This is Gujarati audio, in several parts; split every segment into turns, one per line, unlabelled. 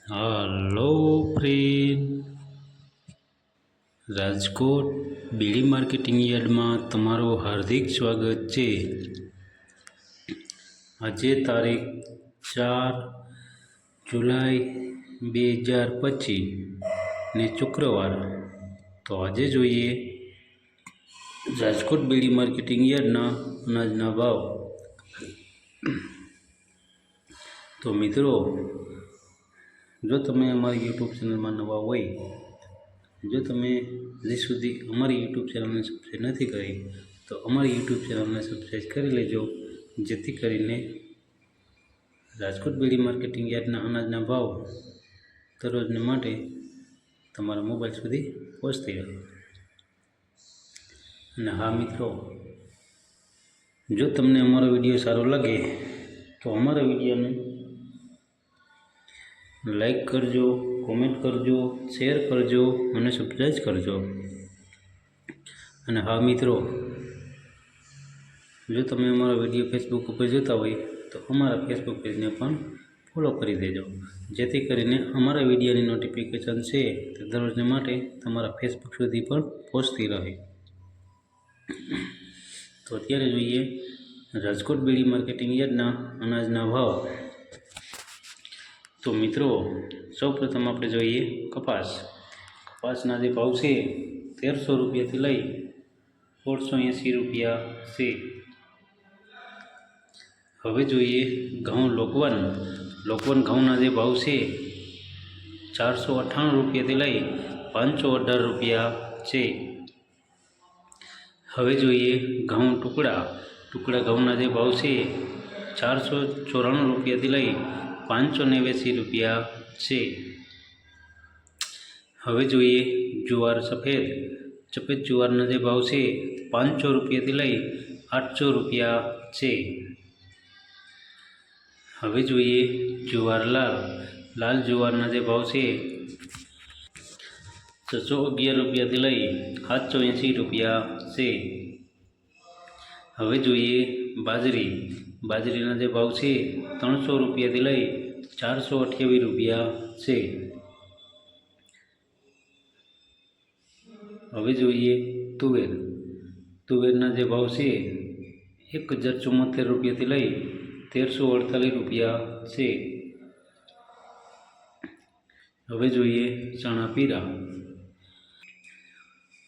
હલો ફ્રેન્ડ, રાજકોટ બીડી માર્કેટિંગ યાર્ડમાં તમારું હાર્દિક સ્વાગત છે। આજે તારીખ 4 જુલાઈ 2025 ને શુક્રવાર। તો આજે જોઈએ રાજકોટ બીડી માર્કેટિંગ યાર્ડના અનાજના ભાવ। તો મિત્રો, જો તમે અમારી યુટ્યુબ ચેનલમાં નવા હોય, જો તમે હજી સુધી અમારી યુટ્યુબ ચેનલને સબસ્ક્રાઈબ નથી કરી તો અમારી યુટ્યુબ ચેનલને સબસ્ક્રાઈબ કરી લેજો, જેથી કરીને રાજકોટ બીડી માર્કેટિંગ યાર્ડના અનાજના ભાવ દરરોજને માટે તમારા મોબાઈલ સુધી પહોંચતી રહે। અને હા મિત્રો, જો તમને અમારો વિડીયો સારો લાગે તો અમારા વિડીયોને લાઈક કરજો, કોમેન્ટ કરજો, શેર કરજો અને સબસ્ક્રાઈબ કરજો। અને હા મિત્રો, જો તમે અમારા વિડીયો ફેસબુક ઉપર જોતા હોય તો અમારા ફેસબુક પેજને પણ ફોલો કરી દેજો, જેથી કરીને અમારા વિડીયોની નોટિફિકેશન છે તે દરરોજને માટે તમારા ફેસબુક સુધી પણ પહોંચતી રહે। તો અત્યારે જોઈએ રાજકોટ બીડી માર્કેટિંગ યાર્ડના અનાજના ભાવ। તો મિત્રો, સૌપ્રથમ આપણે જોઈએ કપાસના જે ભાવ છે 1300 રૂપિયાથી લઈ 1680 રૂપિયા છે। હવે જોઈએ ઘઉં લોકવન ઘઉંના જે ભાવ છે 498 રૂપિયાથી લઈ 518 રૂપિયા છે। હવે જોઈએ ઘઉં ટુકડા ઘઉંના જે ભાવ છે 494 રૂપિયાથી લઈ 589 રૂપિયા છે। હવે જોઈએ જુવાર સફેદ જુવારના જે ભાવ છે 500 રૂપિયાથી લઈ 800 રૂપિયા છે। હવે જોઈએ જુવાર લાલ જુવારના જે ભાવ છે 611 રૂપિયાથી લઈ 780 રૂપિયા છે। હવે જોઈએ બાજરીના જે ભાવ છે 300 રૂપિયાથી લઈ 428 રૂપિયા છે। હવે જોઈએ તુવેરના જે ભાવ છે 1074 રૂપિયાથી લઈ 1348 રૂપિયા છે। હવે જોઈએ ચણા પીરા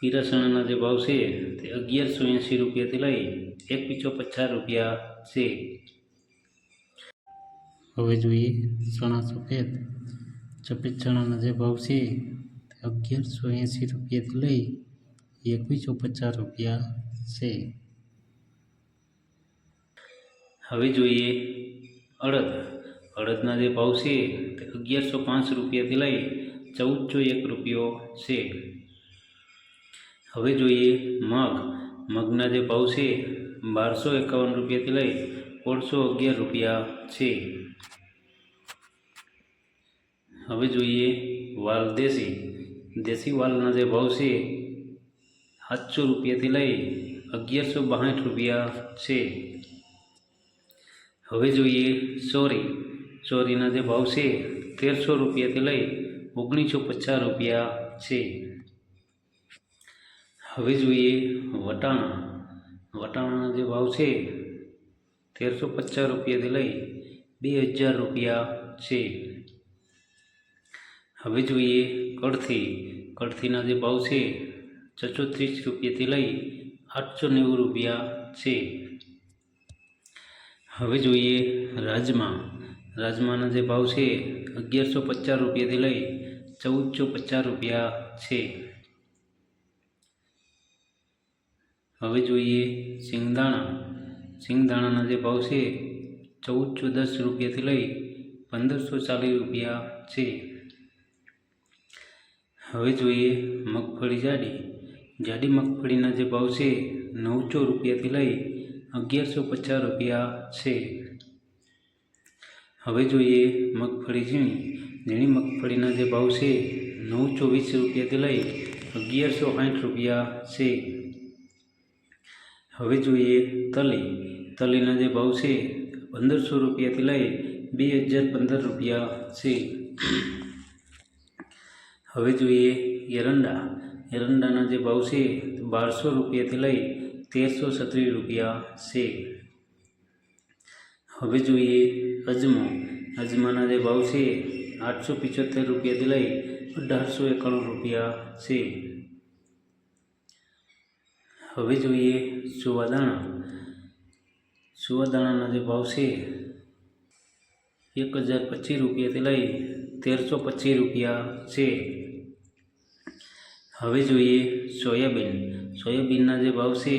ચણાના જે ભાવ છે તે 1180 રૂપિયાથી લઈ 2150 રૂપિયા છે। હવે જોઈએ ચણા સફેદ ચણાના જે ભાવ છે તે 1180 રૂપિયાથી લઈ 2150 રૂપિયા છે। હવે જોઈએ અડદના જે ભાવ છે તે 1105 રૂપિયાથી લઈ 1401 રૂપિયો છે। હવે જોઈએ મગના જે ભાવ છે 1251 રૂપિયાથી લઈ 1611 રૂપિયા છે। હવે જોઈએ વાલ દેશી વાલના જે ભાવ છે 700 રૂપિયાથી લઈ 1162 રૂપિયા છે। હવે જોઈએ ચોરીના જે ભાવ છે 1300 રૂપિયાથી લઈ 1950 રૂપિયા છે। હવે જોઈએ વટાણાના જે ભાવ છે 1350 રૂપિયાથી લઈ 2000 રૂપિયા છે। હવે જોઈએ કળથીના જે ભાવ છે 630 રૂપિયાથી લઈ 890 રૂપિયા છે। હવે જોઈએ રાજમાના જે ભાવ છે 1150 રૂપિયાથી લઈ 1450 રૂપિયા છે। હવે જોઈએ સિંગદાણાના જે ભાવ છે 1410 રૂપિયાથી લઈ 1540 રૂપિયા છે। હવે જોઈએ મગફળી જાડી મગફળીના જે ભાવ છે 900 રૂપિયાથી લઈ 1150 રૂપિયા છે। હવે જોઈએ મગફળી ઝીણી મગફળીના જે ભાવ છે 920 રૂપિયાથી લઈ 1160 રૂપિયા છે। હવે જોઈએ તલીના જે ભાવ છે 1500 રૂપિયાથી લઈ 2015 રૂપિયા છે। હવે જોઈએ એરંડા. એરંડાના જે ભાવ છે 1200 રૂપિયાથી લઈ 1336 રૂપિયા છે. હવે જોઈએ અજમો. અજમાના જે ભાવ છે 875 રૂપિયાથી લઈ 1891 રૂપિયા છે. હવે જોઈએ સુવાદાણા. સુવાદાણાના જે ભાવ છે 1025 રૂપિયાથી લઈ 1325 રૂપિયા છે. હવે જોઈએ સોયાબીન. સોયાબીનના જે ભાવ છે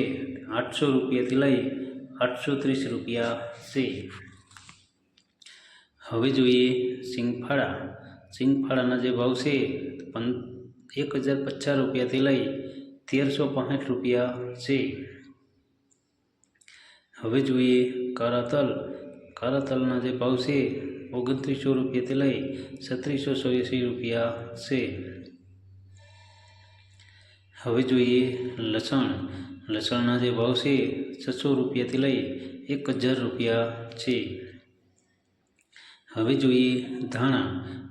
800 રૂપિયાથી લઈ 830 રૂપિયા છે. હવે જોઈએ સિંગફાળા. સિંગફાળાના જે ભાવ છે 1050 રૂપિયાથી લઈ 1365 રૂપિયા છે. હવે જોઈએ કાળા તલ. કાળા તલના જે ભાવ છે 2900 રૂપિયાથી લઈ 3680 રૂપિયા છે. હવે જોઈએ લસણ. લસણના જે ભાવ છે 600 રૂપિયાથી લઈ 1000 રૂપિયા છે. હવે જોઈએ ધાણા.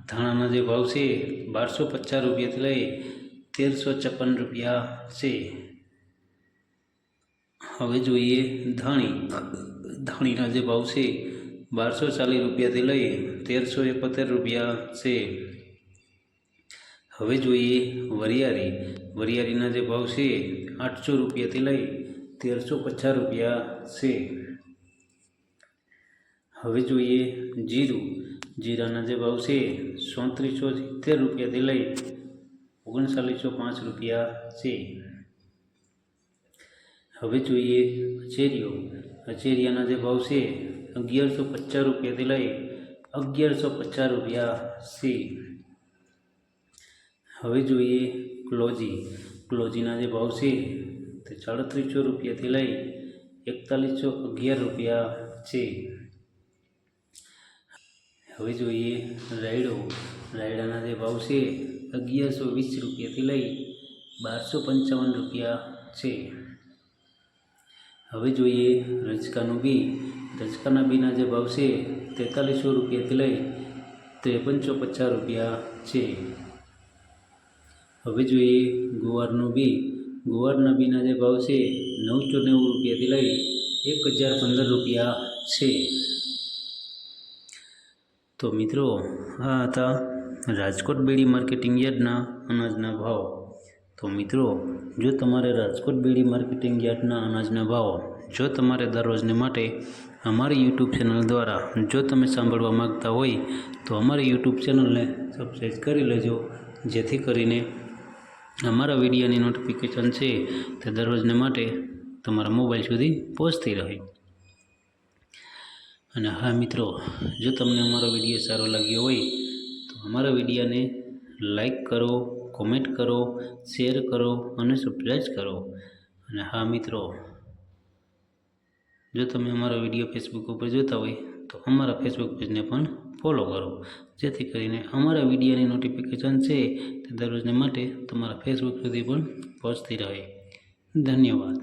ધાણાના જે ભાવ છે 1250 રૂપિયાથી લઈ 1356 રૂપિયા છે. હવે જોઈએ ધાણી. ધાણીના જે ભાવ છે 1240 રૂપિયાથી લઈ 1371 રૂપિયા છે. હવે જોઈએ વરિયાળી. વરિયાળીના જે ભાવ છે 800 રૂપિયાથી લઈ 1350 રૂપિયા છે. હવે જોઈએ જીરું. જીરાના જે ભાવ છે 3470 રૂપિયાથી લઈ 3905 રૂપિયા છે. હવે જોઈએ અચેરીઓ. અચેરિયાના જે ભાવ છે 1150 રૂપિયાથી લઈ 1150 રૂપિયા છે. હવે જોઈએ ક્લોજી. ક્લોજીના જે ભાવ છે તે 3700 રૂપિયાથી લઈ 4111 રૂપિયા છે. હવે જોઈએ રાયડો. રાયડાના જે ભાવ છે 1120 રૂપિયાથી લઈ 1255 રૂપિયા છે. હવે જોઈએ રજકાનું બી. રજકાના બીના જે ભાવ છે 4300 રૂપિયાથી લઈ 5350 રૂપિયા છે. હવે જોઈએ ગુવારનું બી. ગુવારના બીના જે ભાવ છે 990 રૂપિયાથી લઈ 1015 રૂપિયા છે. તો મિત્રો આ હતા રાજકોટ બેડી માર્કેટિંગ યાર્ડના અનાજના ભાવ. તો મિત્રો જો તમારે રાજકોટ બેડી માર્કેટિંગ યાર્ડના અનાજના ભાવ જો તમારે દરરોજને માટે અમારી યુટ્યુબ ચેનલ દ્વારા જો તમે સાંભળવા માગતા હોય તો અમારી યુટ્યુબ ચેનલને સબસ્ક્રાઈબ કરી લેજો, જેથી કરીને અમારા વિડીયોની નોટિફિકેશન છે તે દરરોજને માટે તમારા મોબાઈલ સુધી પહોંચતી રહે. અને હા મિત્રો, જો તમને અમારો વિડીયો સારો લાગ્યો હોય તો અમારા વિડીયોને લાઈક કરો, કોમેન્ટ કરો, શેર કરો અને સબસ્ક્રાઈબ કરો. અને હા મિત્રો, જો તમે અમારો વિડીયો ફેસબુક ઉપર જોતા હોય તો અમારા ફેસબુક પેજને પણ ફોલો કરો, જેથી કરીને અમારા વિડીયોની નોટિફિકેશન છે તે દરરોજને માટે તમારા ફેસબુક સુધી પણ પહોંચતી રહે. ધન્યવાદ.